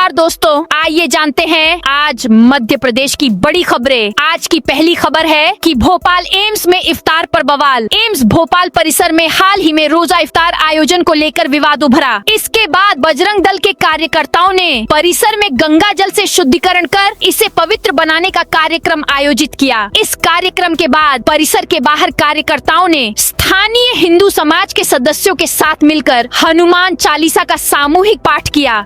नमस्कार दोस्तों, आइए जानते हैं आज मध्य प्रदेश की बड़ी खबरें। आज की पहली खबर है कि भोपाल एम्स में इफ्तार पर बवाल। एम्स भोपाल परिसर में हाल ही में रोजा इफ्तार आयोजन को लेकर विवाद उभरा। इसके बाद बजरंग दल के कार्यकर्ताओं ने परिसर में गंगा जल से शुद्धिकरण कर इसे पवित्र बनाने का कार्यक्रम आयोजित किया। इस कार्यक्रम के बाद परिसर के बाहर कार्यकर्ताओं ने स्थानीय हिंदू समाज के सदस्यों के साथ मिलकर हनुमान चालीसा का सामूहिक पाठ किया।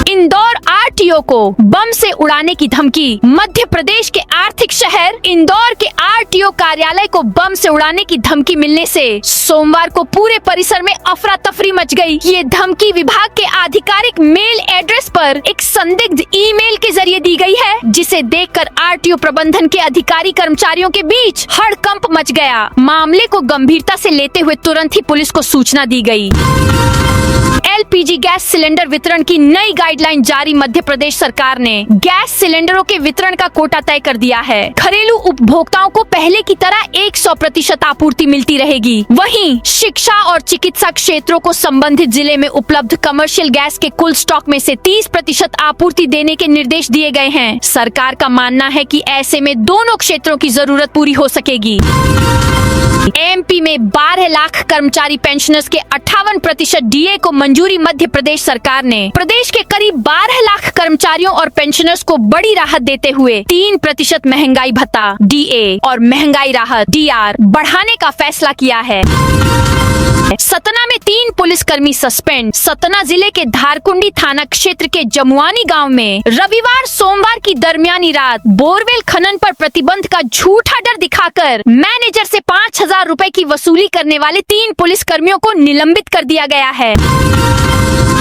इंदौर आरटीओ को बम से उड़ाने की धमकी। मध्य प्रदेश के आर्थिक शहर इंदौर के आरटीओ कार्यालय को बम से उड़ाने की धमकी मिलने से सोमवार को पूरे परिसर में अफरा तफरी मच गई। ये धमकी विभाग के आधिकारिक मेल एड्रेस पर एक संदिग्ध ईमेल के जरिए दी गई है, जिसे देखकर आरटीओ प्रबंधन के अधिकारी कर्मचारियों के बीच हड़कंप मच गया। मामले को गंभीरता से लेते हुए तुरंत ही पुलिस को सूचना दी गई। एलपीजी गैस सिलेंडर वितरण की नई गाइडलाइन जारी। मध्य प्रदेश सरकार ने गैस सिलेंडरों के वितरण का कोटा तय कर दिया है। घरेलू उपभोक्ताओं को पहले की तरह 100% आपूर्ति मिलती रहेगी। वहीं शिक्षा और चिकित्सा क्षेत्रों को संबंधित जिले में उपलब्ध कमर्शियल गैस के कुल स्टॉक में से 30% आपूर्ति देने के निर्देश दिए गए हैं। सरकार का मानना है कि ऐसे में दोनों क्षेत्रों की जरूरत पूरी हो सकेगी। एमपी में 12 लाख कर्मचारी पेंशनर्स के 58% डीए को मंजूरी। मध्य प्रदेश सरकार ने प्रदेश के करीब 12 लाख कर्मचारियों और पेंशनर्स को बड़ी राहत देते हुए 3% महंगाई भत्ता डीए और महंगाई राहत डीआर बढ़ाने का फैसला किया है। सतना में 3 पुलिसकर्मी सस्पेंड। सतना जिले के धारकुंडी थाना क्षेत्र के जमुआनी गांव में रविवार सोमवार की दरमियानी रात बोरवेल खनन पर प्रतिबंध का झूठा डर दिखाकर मैनेजर से 5,000 रुपए की वसूली करने वाले 3 पुलिसकर्मियों को निलंबित कर दिया गया है।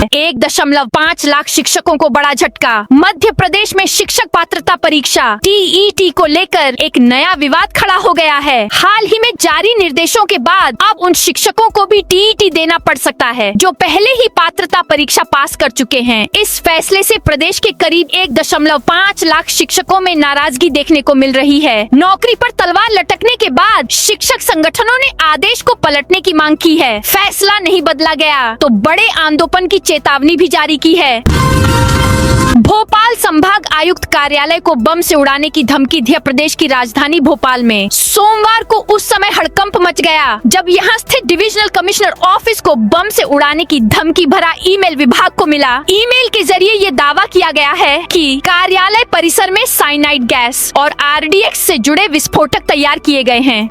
1.5 लाख शिक्षकों को बड़ा झटका। मध्य प्रदेश में शिक्षक पात्रता परीक्षा टीईटी को लेकर एक नया विवाद खड़ा हो गया है। हाल ही में जारी निर्देशों के बाद अब उन शिक्षकों को भी टीईटी देना पड़ सकता है जो पहले ही पात्रता परीक्षा पास कर चुके हैं। इस फैसले से प्रदेश के करीब 1.5 लाख शिक्षकों में नाराजगी देखने को मिल रही है। नौकरी पर तलवार लटकने के बाद शिक्षक संगठनों ने आदेश को पलटने की मांग की है। फैसला नहीं बदला गया तो बड़े आंदोलन की चेतावनी भी जारी की है। भोपाल संभाग आयुक्त कार्यालय को बम से उड़ाने की धमकी दी। प्रदेश की राजधानी भोपाल में सोमवार को उस समय हड़कंप मच गया जब यहां स्थित डिविजनल कमिश्नर ऑफिस को बम से उड़ाने की धमकी भरा ईमेल विभाग को मिला। ईमेल के जरिए ये दावा किया गया है कि कार्यालय परिसर में साइनाइड गैस और आरडीएक्स से जुड़े विस्फोटक तैयार किए गए हैं।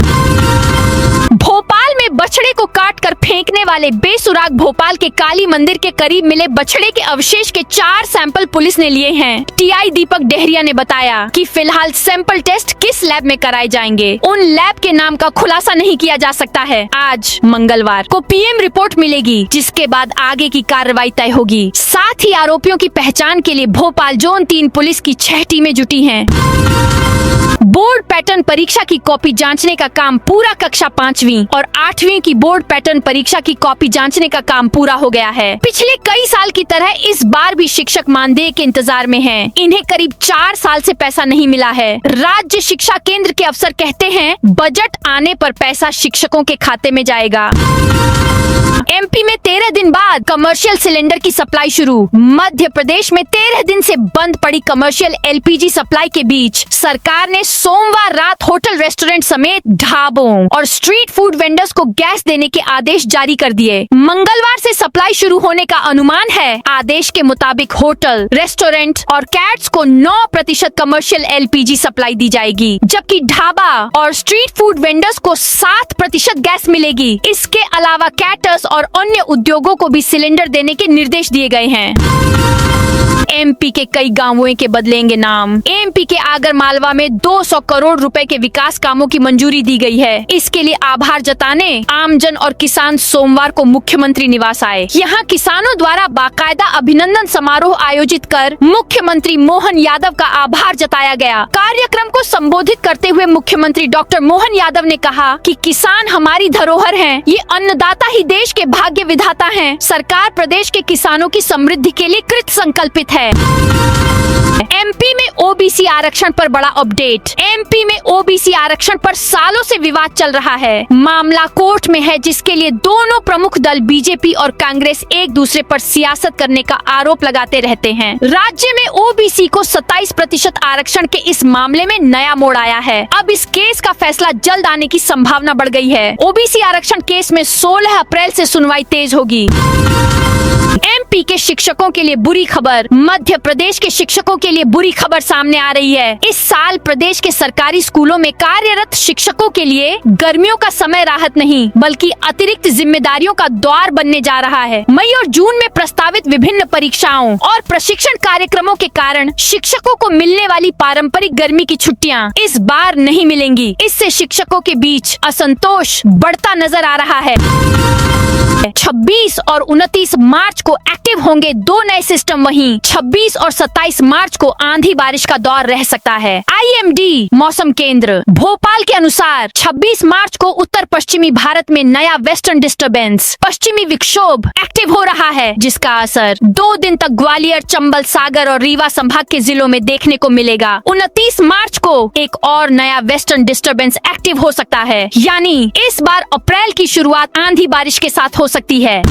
भोपाल में बछड़े को काट कर फेंकने वाले बेसुराग भोपाल के काली मंदिर के करीब मिले बछड़े के अवशेष के 4 सैंपल पुलिस ने लिए हैं। टीआई दीपक डेहरिया ने बताया कि फिलहाल सैंपल टेस्ट किस लैब में कराए जाएंगे, उन लैब के नाम का खुलासा नहीं किया जा सकता है। आज मंगलवार को पीएम रिपोर्ट मिलेगी, जिसके बाद आगे की कार्रवाई तय होगी। साथ ही आरोपियों की पहचान के लिए भोपाल जोन 3 पुलिस की 6 टीमें जुटी हैं। बोर्ड पैटर्न परीक्षा की कॉपी जांचने का काम पूरा। कक्षा 5वीं और 8वीं की बोर्ड पैटर्न परीक्षा की कॉपी जांचने का काम पूरा हो गया है। पिछले कई साल की तरह इस बार भी शिक्षक मानदेय के इंतजार में हैं। इन्हें करीब 4 साल से पैसा नहीं मिला है। राज्य शिक्षा केंद्र के अफसर कहते हैं बजट आने पर पैसा शिक्षकों के खाते में जाएगा। एमपी में 13 दिन बाद कमर्शियल सिलेंडर की सप्लाई शुरू। मध्य प्रदेश में 13 दिन से बंद पड़ी कमर्शियल एलपीजी सप्लाई के बीच सरकार ने सोमवार रात होटल, रेस्टोरेंट समेत ढाबों और स्ट्रीट फूड वेंडर्स को गैस देने के आदेश जारी कर दिए। मंगलवार से सप्लाई शुरू होने का अनुमान है। आदेश के मुताबिक होटल, रेस्टोरेंट और कैट्स को 9% कमर्शियल एलपीजी सप्लाई दी जाएगी, जबकि ढाबा और स्ट्रीट फूड वेंडर्स को 7% गैस मिलेगी। इसके अलावा कैटर्स और अन्य उद्योगों को भी सिलेंडर देने के निर्देश दिए गए हैं। एमपी के कई गांवों के बदलेंगे नाम। एमपी के आगर मालवा में 200 करोड़ रुपए के विकास कामों की मंजूरी दी गई है। इसके लिए आभार जताने आमजन और किसान सोमवार को मुख्यमंत्री निवास आए। यहाँ किसानों द्वारा बाकायदा अभिनंदन समारोह आयोजित कर मुख्यमंत्री मोहन यादव का आभार जताया गया। कार्यक्रम को संबोधित करते हुए मुख्यमंत्री डॉक्टर मोहन यादव ने कहा कि किसान हमारी धरोहर हैं। ये अन्नदाता ही देश के भाग्य विधाता हैं। सरकार प्रदेश के किसानों की समृद्धि के लिए कृत संकल्पित है। एमपी में ओबीसी आरक्षण पर बड़ा अपडेट। अपडेट। एमपी में ओबीसी आरक्षण पर सालों से विवाद चल रहा है। मामला कोर्ट में है, जिसके लिए दोनों प्रमुख दल बीजेपी और कांग्रेस एक दूसरे पर सियासत करने का आरोप लगाते रहते हैं। राज्य में ओबीसी को 27% आरक्षण के इस मामले में नया मोड़ आया है। अब इस केस का फैसला जल्द आने की संभावना बढ़ गई है। ओबीसी आरक्षण केस में 16 अप्रैल से सुनवाई तेज होगी। एमपी के शिक्षकों के लिए बुरी खबर। मध्य प्रदेश के शिक्षकों के लिए बुरी खबर सामने आ रही है। इस साल प्रदेश के सरकारी स्कूलों में कार्यरत शिक्षकों के लिए गर्मियों का समय राहत नहीं, बल्कि अतिरिक्त जिम्मेदारियों का द्वार बनने जा रहा है। मई और जून में प्रस्तावित विभिन्न परीक्षाओं और प्रशिक्षण कार्यक्रमों के कारण शिक्षकों को मिलने वाली पारंपरिक गर्मी की छुट्टियां इस बार नहीं मिलेंगी। इससे शिक्षकों के बीच असंतोष बढ़ता नजर आ रहा है। 26 और 29 मार्च को एक्टिव होंगे 2 नए सिस्टम। वहीं 26 और 27 मार्च को आंधी बारिश का दौर रह सकता है। आईएमडी मौसम केंद्र भोपाल के अनुसार 26 मार्च को उत्तर पश्चिमी भारत में नया वेस्टर्न डिस्टर्बेंस पश्चिमी विक्षोभ एक्टिव हो रहा है, जिसका असर 2 दिन तक ग्वालियर, चंबल, सागर और रीवा संभाग के जिलों में देखने को मिलेगा। 29 मार्च को एक और नया वेस्टर्न डिस्टर्बेंस एक्टिव हो सकता है, यानी इस बार अप्रैल की शुरुआत आंधी बारिश के साथ हो सकती है।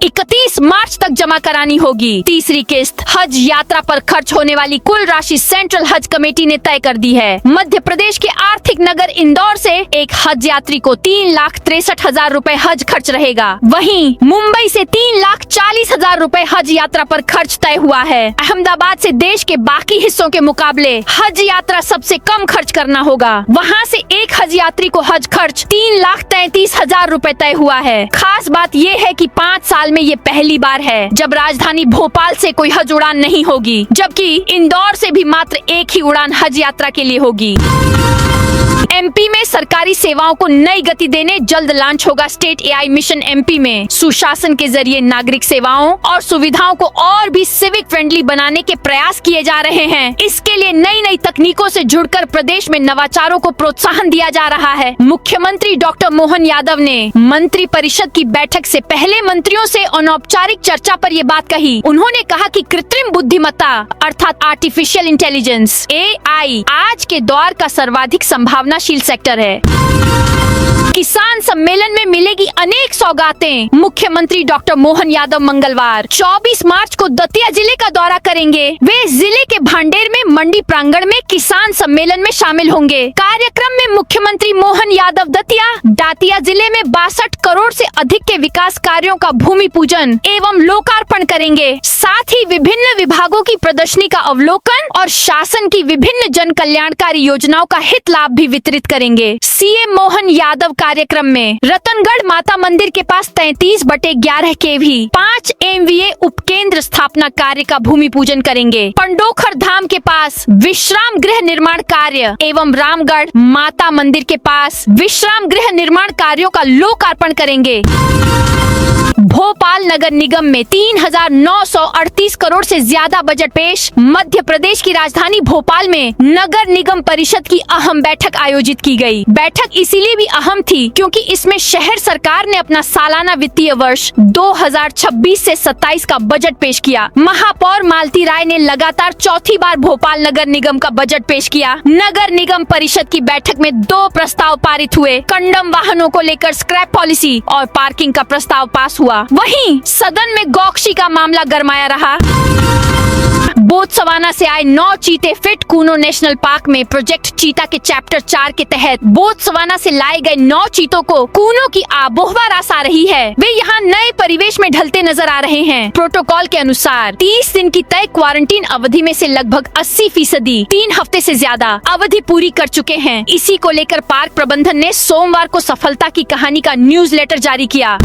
31 मार्च तक जमा करानी होगी तीसरी किस्त। हज यात्रा पर खर्च होने वाली कुल राशि सेंट्रल हज कमेटी ने तय कर दी है। मध्य प्रदेश के आर्थिक नगर इंदौर से एक हज यात्री को 3,63,000 रूपए हज खर्च रहेगा। वहीं मुंबई से 3,40,000 रूपए हज यात्रा पर खर्च तय हुआ है। अहमदाबाद से देश के बाकी हिस्सों के मुकाबले हज यात्रा सबसे कम खर्च करना होगा। वहाँ से एक हज यात्री को हज खर्च 3,33,000 रूपए तय हुआ है। खास बात ये है कि 5 साल में ये पहली बार है जब राजधानी भोपाल से कोई हज उड़ान नहीं होगी, जबकि इंदौर से भी मात्र एक ही उड़ान हज यात्रा के लिए होगी। एमपी में सरकारी सेवाओं को नई गति देने जल्द लॉन्च होगा स्टेट एआई मिशन। एमपी में सुशासन के जरिए नागरिक सेवाओं और सुविधाओं को और भी सिविक फ्रेंडली बनाने के प्रयास किए जा रहे हैं। इसके लिए नई नई तकनीकों से जुड़कर प्रदेश में नवाचारों को प्रोत्साहन दिया जा रहा है। मुख्यमंत्री डॉक्टर मोहन यादव ने मंत्री परिषद की बैठक से पहले मंत्रियों से अनौपचारिक चर्चा पर ये बात कही। उन्होंने कहा कि कृत्रिम बुद्धिमत्ता अर्थात आर्टिफिशियल इंटेलिजेंस एआई आज के दौर का सर्वाधिक संभावनाशील सेक्टर है। किसान सम्मेलन में मिलेगी अनेक सौगातें। मुख्यमंत्री डॉक्टर मोहन यादव मंगलवार 24 मार्च को दतिया जिले का दौरा करेंगे। वे जिले के भांडेर में मंडी प्रांगण में किसान सम्मेलन में शामिल होंगे। कार्यक्रम में मुख्यमंत्री मोहन यादव दातिया जिले में 62 करोड़ से अधिक के विकास कार्यों का भूमि पूजन एवं लोकार्पण करेंगे। साथ ही विभिन्न विभागों की प्रदर्शनी का अवलोकन और शासन की विभिन्न जन कल्याणकारी योजनाओं का हित लाभ भी वितरित करेंगे। सीएम मोहन यादव कार्यक्रम में रतनगढ़ माता मंदिर के पास 33/11 केवी 5 MVA उपकेंद्र स्थापना कार्य का भूमि पूजन करेंगे। पंडोखर धाम के पास विश्राम गृह निर्माण कार्य एवं रामगढ़ माता मंदिर के पास विश्राम गृह निर्माण कार्यों का लोकार्पण करेंगे। भोपाल नगर निगम में 3,938 करोड़ से ज्यादा बजट पेश। मध्य प्रदेश की राजधानी भोपाल में नगर निगम परिषद की अहम बैठक आयोजित की गई। बैठक इसीलिए भी अहम थी क्योंकि इसमें शहर सरकार ने अपना सालाना वित्तीय वर्ष 2026 से 27 का बजट पेश किया। महापौर मालती राय ने लगातार चौथी बार भोपाल नगर निगम का बजट पेश किया। नगर निगम परिषद की बैठक में 2 प्रस्ताव पारित हुए। कंडम वाहनों को लेकर स्क्रैप पॉलिसी और पार्किंग का प्रस्ताव पास हुआ। वहीं सदन में गौकशी का मामला गरमाया रहा। बोत्सवाना से आए 9 चीते फिट कूनो नेशनल पार्क में प्रोजेक्ट चीता के चैप्टर 4 के तहत बोत्सवाना से लाए गए 9 चीतों को कूनो की आबोहवा रास आ रही है। वे यहाँ नए परिवेश में ढलते नजर आ रहे हैं। प्रोटोकॉल के अनुसार 30 दिन की तय क्वारंटीन अवधि में से लगभग 80% 3 हफ्ते से ज्यादा अवधि पूरी कर चुके हैं। इसी को लेकर पार्क प्रबंधन ने सोमवार को सफलता की कहानी का न्यूज़लेटर जारी किया।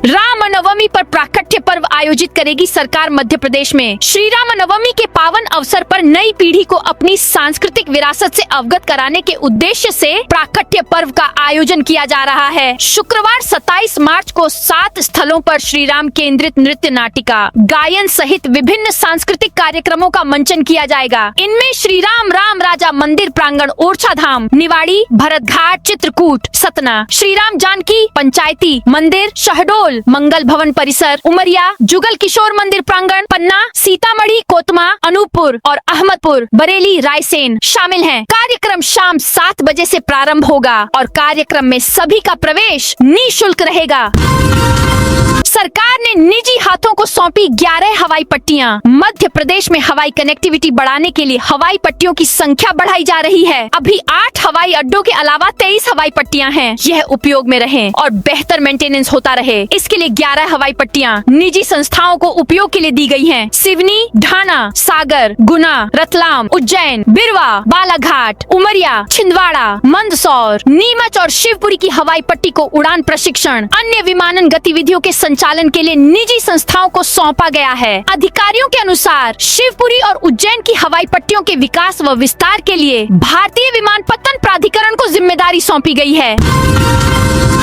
रामनवमी पर प्राकट्य पर्व आयोजित करेगी सरकार मध्य प्रदेश में। श्री रामनवमी के पावन अवसर पर नई पीढ़ी को अपनी सांस्कृतिक विरासत से अवगत कराने के उद्देश्य से प्राकट्य पर्व का आयोजन किया जा रहा है। शुक्रवार 27 मार्च को 7 स्थलों पर श्री राम केंद्रित नृत्य नाटिका, गायन सहित विभिन्न सांस्कृतिक कार्यक्रमों का मंचन किया जाएगा। इनमें श्री राम राजा मंदिर प्रांगण, ओरछा धाम, निवाड़ी, भरत घाट, चित्रकूट, सतना, श्री राम जानकी पंचायती मंदिर, शहडोल, मंगल भवन परिसर, उमरिया, जुगल किशोर मंदिर प्रांगण, पन्ना, सीता सीतामढ़ी, कोतमा, अनूपपुर और अहमदपुर, बरेली, रायसेन शामिल हैं। कार्यक्रम शाम 7 बजे से प्रारंभ होगा और कार्यक्रम में सभी का प्रवेश निःशुल्क रहेगा। सरकार ने निजी हाथों को सौंपी 11 हवाई पट्टियां। मध्य प्रदेश में हवाई कनेक्टिविटी बढ़ाने के लिए हवाई पट्टियों की संख्या बढ़ाई जा रही है। अभी 8 हवाई अड्डों के अलावा 23 हवाई पट्टियां हैं। यह उपयोग में रहें और बेहतर मेंटेनेंस होता रहे, इसके लिए 11 हवाई पट्टियां निजी संस्थाओं को उपयोग के लिए दी गई हैं। सिवनी, ढाना, सागर, गुना, रतलाम, उज्जैन, बिरवा, बालाघाट, उमरिया, छिंदवाड़ा, मंदसौर, नीमच और शिवपुरी की हवाई पट्टी को उड़ान प्रशिक्षण, अन्य विमानन गतिविधियों के संचालन के लिए निजी संस्थाओं को सौंपा गया है। अधिकारियों के अनुसार शिवपुरी और उज्जैन की हवाई पट्टियों के विकास व विस्तार के लिए भारतीय विमानपत्तन प्राधिकरण को जिम्मेदारी सौंपी गई है।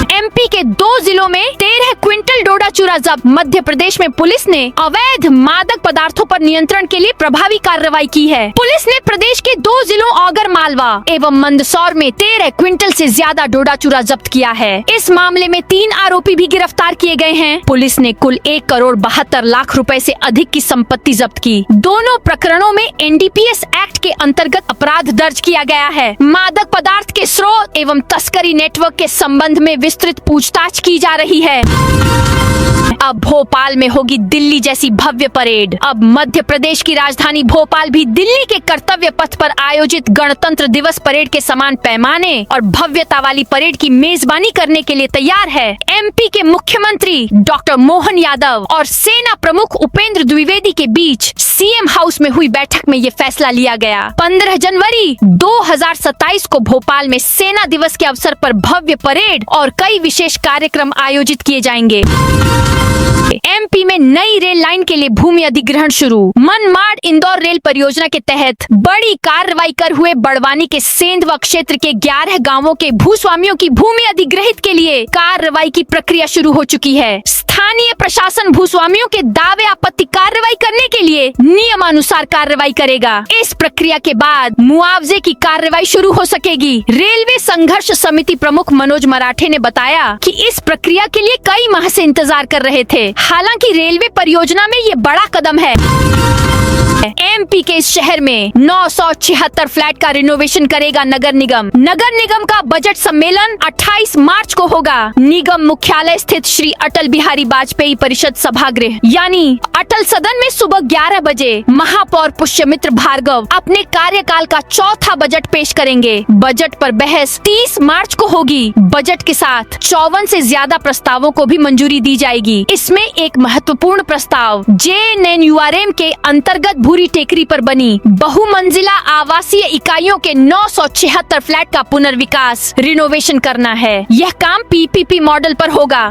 एमपी के 2 जिलों में 13 क्विंटल डोडा चूरा जब्त। मध्य प्रदेश में पुलिस ने अवैध मादक पदार्थों पर नियंत्रण के लिए प्रभावी कार्रवाई की है। पुलिस ने प्रदेश के 2 जिलों आगर मालवा एवं मंदसौर में 13 क्विंटल से ज्यादा डोडा चूरा जब्त किया है। इस मामले में 3 आरोपी भी गिरफ्तार किए गए हैं। पुलिस ने कुल 1,72,00,000 रुपए से अधिक की संपत्ति जब्त की। दोनों प्रकरणों में एनडीपीएस एक्ट के अंतर्गत अपराध दर्ज किया गया है। मादक पदार्थ के स्रोत एवं तस्करी नेटवर्क के संबंध में विस्तृत पूछताछ की जा रही है। अब भोपाल में होगी दिल्ली जैसी भव्य परेड। अब मध्य प्रदेश की राजधानी भोपाल भी दिल्ली के कर्तव्य पथ पर आयोजित गणतंत्र दिवस परेड के समान पैमाने और भव्यता वाली परेड की मेजबानी करने के लिए तैयार है। एमपी के मुख्यमंत्री डॉक्टर मोहन यादव और सेना प्रमुख उपेंद्र द्विवेदी के बीच सीएम हाउस में हुई बैठक में ये फैसला लिया गया। 15 जनवरी 2027 को भोपाल में सेना दिवस के अवसर पर भव्य परेड और कई विशेष कार्यक्रम आयोजित किए जाएंगे। एमपी में नई रेल लाइन के लिए भूमि अधिग्रहण शुरू। मनमाड इंदौर रेल परियोजना के तहत बड़ी कार्रवाई कर हुए बड़वानी के सेंधवा क्षेत्र के 11 गांवों के भूस्वामियों की भूमि अधिग्रहित के लिए कार्रवाई की प्रक्रिया शुरू हो चुकी है। स्थानीय प्रशासन भूस्वामियों के दावे आपत्ति कार्रवाई करने के लिए नियमानुसार कार्रवाई करेगा। इस प्रक्रिया के बाद मुआवजे की कार्रवाई शुरू हो सकेगी। रेलवे संघर्ष समिति प्रमुख मनोज मराठे ने बताया कि इस प्रक्रिया के लिए कई माह से इंतजार कर रहे थे। हालांकि रेलवे परियोजना में ये बड़ा कदम है। एमपी के इस शहर में 976 फ्लैट का रिनोवेशन करेगा नगर निगम। नगर निगम का बजट सम्मेलन 28 मार्च को होगा। निगम मुख्यालय स्थित श्री अटल बिहारी वाजपेयी परिषद सभागृह यानी अटल सदन में सुबह 11 बजे महापौर पुष्यमित्र भार्गव अपने कार्यकाल का चौथा बजट पेश करेंगे। बजट पर बहस 30 मार्च को होगी। बजट के साथ 54 से ज्यादा प्रस्तावों को भी मंजूरी दी जाएगी। इसमें एक महत्वपूर्ण प्रस्ताव JNNURM के अंतर्गत भूरी टेकरी पर बनी बहुमंजिला आवासीय इकाइयों के 976 फ्लैट का पुनर्विकास रिनोवेशन करना है। यह काम PPP मॉडल पर होगा।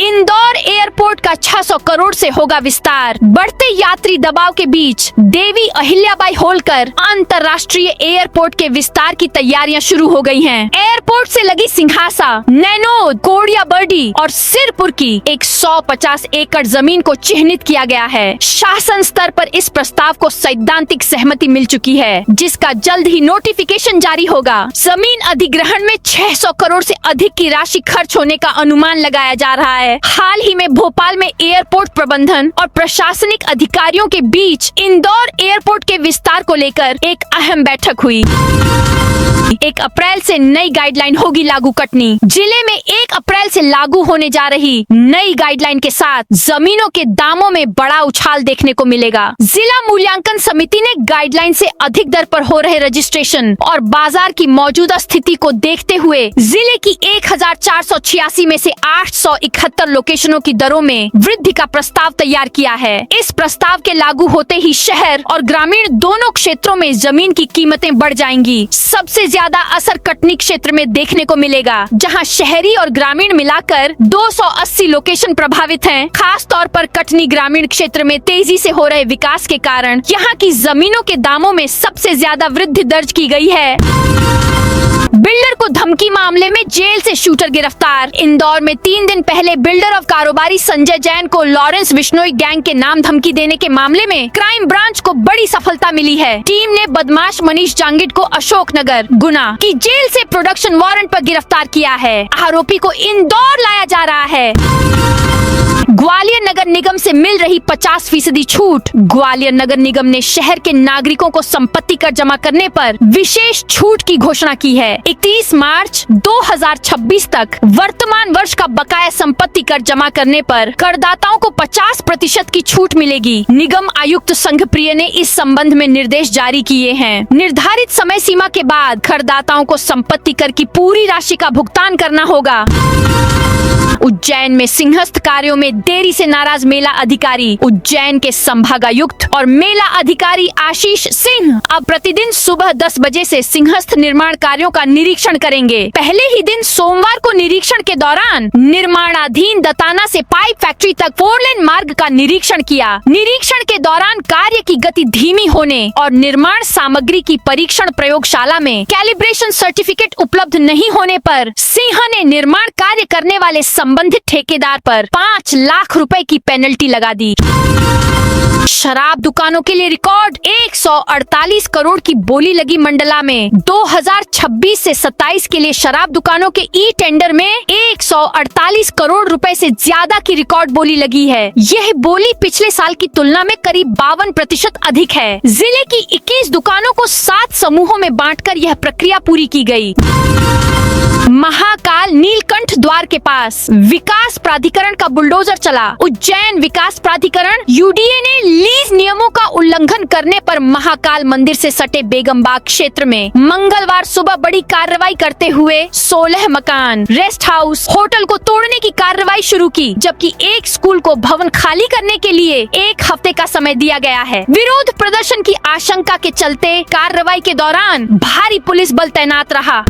इंदौर एयरपोर्ट का 600 करोड़ से होगा विस्तार। बढ़ते यात्री दबाव के बीच देवी अहिल्याबाई होलकर अंतर्राष्ट्रीय एयरपोर्ट के विस्तार की तैयारियां शुरू हो गई हैं। एयरपोर्ट से लगी सिंघासा, नैनोद, कोड़ियाबर्डी और सिरपुर की 150 एकड़ जमीन को चिन्हित किया गया है। शासन स्तर पर इस प्रस्ताव को सैद्धांतिक सहमति मिल चुकी है, जिसका जल्द ही नोटिफिकेशन जारी होगा। जमीन अधिग्रहण में 600 करोड़ से अधिक की राशि खर्च होने का अनुमान लगाया जा रहा है। हाल ही में भोपाल में एयरपोर्ट प्रबंधन और प्रशासनिक अधिकारियों के बीच इंदौर एयरपोर्ट के विस्तार को लेकर एक अहम बैठक हुई। 1 अप्रैल से नई गाइडलाइन होगी लागू। कटनी जिले में 1 अप्रैल से लागू होने जा रही नई गाइडलाइन के साथ जमीनों के दामों में बड़ा उछाल देखने को मिलेगा। जिला मूल्यांकन समिति ने गाइडलाइन से अधिक दर पर हो रहे रजिस्ट्रेशन और बाजार की मौजूदा स्थिति को देखते हुए जिले की 1486 में से 871 लोकेशनों की दरों में वृद्धि का प्रस्ताव तैयार किया है। इस प्रस्ताव के लागू होते ही शहर और ग्रामीण दोनों क्षेत्रों में जमीन की कीमतें बढ़ जाएंगी। सबसे ज्यादा असर कटनी क्षेत्र में देखने को मिलेगा, जहां शहरी और ग्रामीण मिलाकर 280 लोकेशन प्रभावित हैं। खास तौर पर कटनी ग्रामीण क्षेत्र में तेजी से हो रहे विकास के कारण यहां की जमीनों के दामों में सबसे ज्यादा वृद्धि दर्ज की गई है। बिल्डर को धमकी मामले में जेल से शूटर गिरफ्तार। इंदौर में 3 दिन पहले बिल्डर और कारोबारी संजय जैन को लॉरेंस बिश्नोई गैंग के नाम धमकी देने के मामले में क्राइम ब्रांच को बड़ी सफलता मिली है। टीम ने बदमाश मनीष जांगिड को अशोकनगर, गुना की जेल से प्रोडक्शन वारंट पर गिरफ्तार किया है। आरोपी को इंदौर लाया जा रहा है। ग्वालियर नगर निगम से मिल रही 50% छूट। ग्वालियर नगर निगम ने शहर के नागरिकों को संपत्ति कर जमा करने पर विशेष छूट की घोषणा की है। 31 मार्च 2026 तक वर्तमान वर्ष का बकाया संपत्ति कर जमा करने पर करदाताओं को 50% की छूट मिलेगी। निगम आयुक्त संघप्रिय ने इस संबंध में निर्देश जारी किए हैं। निर्धारित समय सीमा के बाद करदाताओं को संपत्ति कर की पूरी राशि का भुगतान करना होगा। उज्जैन में सिंहस्थ कार्यों में देरी से नाराज मेला अधिकारी। उज्जैन के संभागायुक्त और मेला अधिकारी आशीष सिंह अब प्रतिदिन सुबह 10 बजे से सिंहस्थ निर्माण कार्यों का निरीक्षण करेंगे। पहले ही दिन सोमवार को निरीक्षण के दौरान निर्माणाधीन दताना से पाइप फैक्ट्री तक 4 लेन मार्ग का निरीक्षण किया। निरीक्षण के दौरान कार्य की गति धीमी होने और निर्माण सामग्री की परीक्षण प्रयोगशाला में कैलिब्रेशन सर्टिफिकेट उपलब्ध नहीं होने पर सिंह ने निर्माण कार्य करने वाले संबंधित ठेकेदार पर 5 लाख रुपए की पेनल्टी लगा दी। शराब दुकानों के लिए रिकॉर्ड 148 करोड़ की बोली लगी मंडला में। 2026 से 27 के लिए शराब दुकानों के ई टेंडर में 148 करोड़ रुपए से ज्यादा की रिकॉर्ड बोली लगी है। यह बोली पिछले साल की तुलना में करीब 52% अधिक है। जिले की 21 दुकानों को 7 समूहों में बांटकर यह प्रक्रिया पूरी की गई। महाकाल नीलकंठ द्वार के पास विकास प्राधिकरण का बुलडोजर चला। उज्जैन विकास प्राधिकरण यूडीए ने लीज नियमों का उल्लंघन करने पर महाकाल मंदिर से सटे बेगमबाग क्षेत्र में मंगलवार सुबह बड़ी कार्रवाई करते हुए 16 मकान, रेस्ट हाउस, होटल को तोड़ने की कार्रवाई शुरू की, जबकि एक स्कूल को भवन खाली करने के लिए 1 हफ्ते का समय दिया गया है। विरोध प्रदर्शन की आशंका के चलते कार्रवाई के दौरान भारी पुलिस बल तैनात रहा।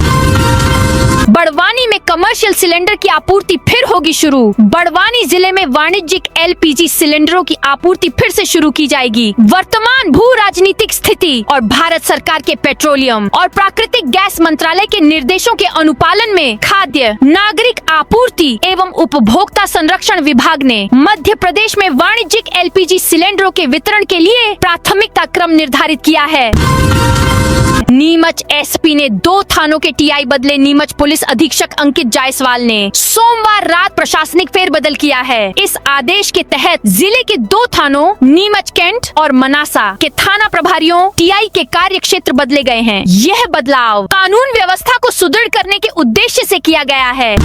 बड़वानी में कमर्शियल सिलेंडर की आपूर्ति फिर होगी शुरू। बड़वानी जिले में वाणिज्यिक एलपीजी सिलेंडरों की आपूर्ति फिर से शुरू की जाएगी। वर्तमान भू राजनीतिक स्थिति और भारत सरकार के पेट्रोलियम और प्राकृतिक गैस मंत्रालय के निर्देशों के अनुपालन में खाद्य नागरिक आपूर्ति एवं उपभोक्ता संरक्षण विभाग ने मध्य प्रदेश में वाणिज्यिक एलपीजी सिलेंडरों के वितरण के लिए प्राथमिकता क्रम निर्धारित किया है। नीमच एसपी ने 2 थानों के टीआई बदले। नीमच पुलिस अधीक्षक अंकित जायसवाल ने सोमवार रात प्रशासनिक फेरबदल किया है। इस आदेश के तहत जिले के 2 थानों नीमच कैंट और मनासा के थाना प्रभारियों टीआई के कार्य क्षेत्र बदले गए हैं। यह बदलाव कानून व्यवस्था को सुदृढ़ करने के उद्देश्य से किया गया है।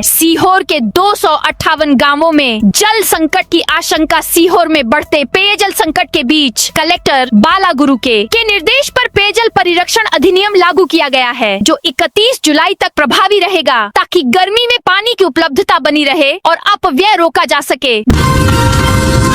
सीहोर के 258 गांवों में जल संकट की आशंका। सीहोर में बढ़ते पेयजल संकट के बीच कलेक्टर बालागुरु के निर्देश पर पेयजल परिरक्षण अधिनियम लागू किया गया है, जो 31 जुलाई तक प्रभावी रहेगा, ताकि गर्मी में पानी की उपलब्धता बनी रहे और अपव्यय रोका जा सके।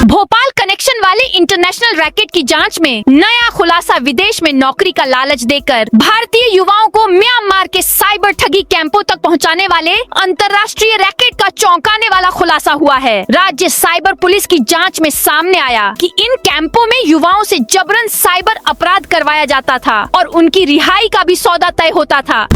भोपाल कनेक्शन वाले इंटरनेशनल रैकेट की जांच में नया खुलासा। विदेश में नौकरी का लालच देकर भारतीय युवाओं को म्यांमार के साइबर ठगी कैंपों तक पहुंचाने वाले अंतर्राष्ट्रीय रैकेट का चौंकाने वाला खुलासा हुआ है। राज्य साइबर पुलिस की जांच में सामने आया कि इन कैंपों में युवाओं से जबरन साइबर अपराध करवाया जाता था और उनकी रिहाई का भी सौदा तय होता था।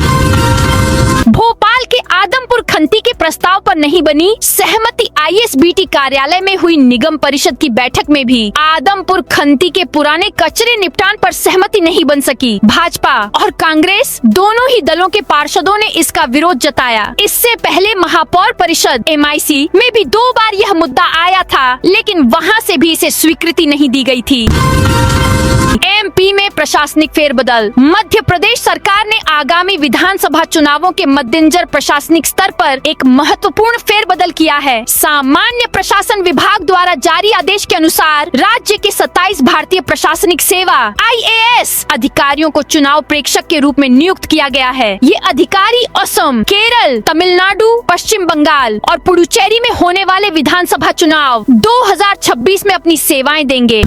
भोपाल के आदमपुर खंती के प्रस्ताव पर नहीं बनी सहमति। आईएसबीटी कार्यालय में हुई निगम परिषद की बैठक में भी आदमपुर खंती के पुराने कचरे निपटान पर सहमति नहीं बन सकी। भाजपा और कांग्रेस दोनों ही दलों के पार्षदों ने इसका विरोध जताया। इससे पहले महापौर परिषद एमआईसी में भी 2 बार यह मुद्दा आया था, लेकिन वहां से भी इसे स्वीकृति नहीं दी गई थी। एमपी में प्रशासनिक फेरबदल। मध्य प्रदेश सरकार ने आगामी विधानसभा चुनावों के मद्देनजर प्रशासनिक स्तर पर एक महत्वपूर्ण फेरबदल किया है। सामान्य प्रशासन विभाग द्वारा जारी आदेश के अनुसार राज्य के 27 भारतीय प्रशासनिक सेवा आईएएस अधिकारियों को चुनाव प्रेक्षक के रूप में नियुक्त किया गया है। ये अधिकारी असम, केरल, तमिलनाडु, पश्चिम बंगाल और पुडुचेरी में होने वाले विधानसभा चुनाव 2026 में अपनी सेवाएं देंगे।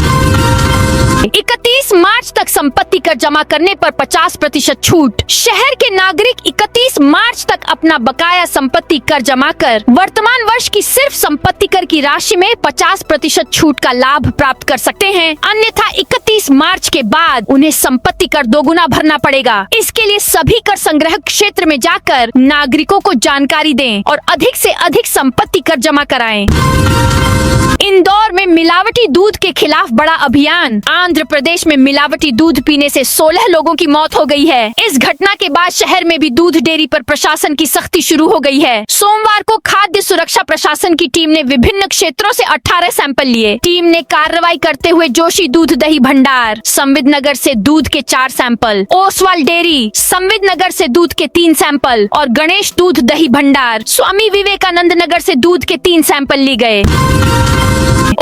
31 मार्च तक संपत्ति कर जमा करने पर 50% छूट। शहर के नागरिक 31 मार्च तक अपना बकाया संपत्ति कर जमा कर वर्तमान वर्ष की सिर्फ संपत्ति कर की राशि में 50% छूट का लाभ प्राप्त कर सकते हैं। अन्यथा 31 मार्च के बाद उन्हें संपत्ति कर दोगुना भरना पड़ेगा। इसके लिए सभी कर संग्रह क्षेत्र में जाकर नागरिकों को जानकारी दें और अधिक से अधिक संपत्ति कर जमा कराएं। इंदौर में मिलावटी दूध के खिलाफ बड़ा अभियान। आंध्र प्रदेश में मिलावटी दूध पीने से 16 लोगों की मौत हो गई है। इस घटना के बाद शहर में भी दूध डेयरी पर प्रशासन की सख्ती शुरू हो गई है। सोमवार को खाद्य सुरक्षा प्रशासन की टीम ने विभिन्न क्षेत्रों से 18 सैंपल लिए। टीम ने कार्रवाई करते हुए जोशी दूध दही भंडार, संविदनगर से दूध के 4 सैंपल, ओसवाल डेयरी, संविदनगर से दूध के 3 सैंपल और गणेश दूध दही भंडार, स्वामी विवेकानंद नगर से दूध के 3 सैंपल लिए गए।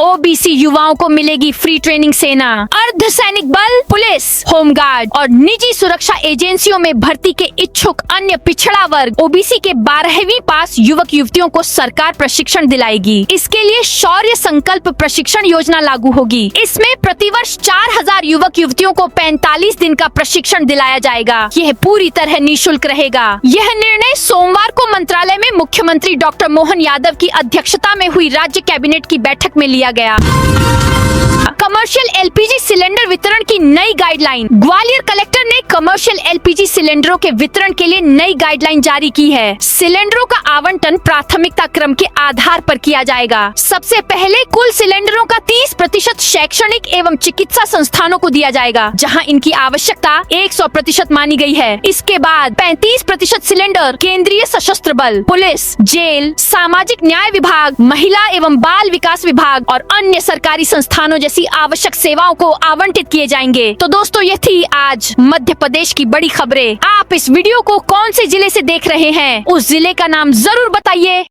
ओबीसी युवाओं को मिलेगी फ्री ट्रेनिंग। सेना, अर्धसैनिक बल, पुलिस, होमगार्ड और निजी सुरक्षा एजेंसियों में भर्ती के इच्छुक अन्य पिछड़ा वर्ग ओबीसी के 12वीं पास युवक युवतियों को सरकार प्रशिक्षण दिलाएगी। इसके लिए शौर्य संकल्प प्रशिक्षण योजना लागू होगी। इसमें प्रतिवर्ष 4000 युवक युवतियों को 45 दिन का प्रशिक्षण दिलाया जाएगा। यह पूरी तरह निःशुल्क रहेगा। यह निर्णय सोमवार को मंत्रालय में मुख्यमंत्री डॉक्टर मोहन यादव की अध्यक्षता में हुई राज्य कैबिनेट की बैठक में लिया गया। कमर्शियल एलपीजी सिलेंडर वितरण की नई गाइडलाइन। ग्वालियर कलेक्टर ने कमर्शियल एलपीजी सिलेंडरों के वितरण के लिए नई गाइडलाइन जारी की है। सिलेंडरों का आवंटन प्राथमिकता क्रम के आधार पर किया जाएगा। सबसे पहले कुल सिलेंडरों का 30% शैक्षणिक एवं चिकित्सा संस्थानों को दिया जाएगा, जहां इनकी आवश्यकता 100% मानी गई है। इसके बाद 35% सिलेंडर केंद्रीय सशस्त्र बल, पुलिस, जेल, सामाजिक न्याय विभाग, महिला एवं बाल विकास विभाग और अन्य सरकारी संस्थानों जैसी आवश्यक सेवाओं को आवंटित किए जाएंगे। तो दोस्तों, ये थी आज मध्य प्रदेश की बड़ी खबरें। आप इस वीडियो को कौन से जिले से देख रहे हैं, उस जिले का नाम जरूर बताइए।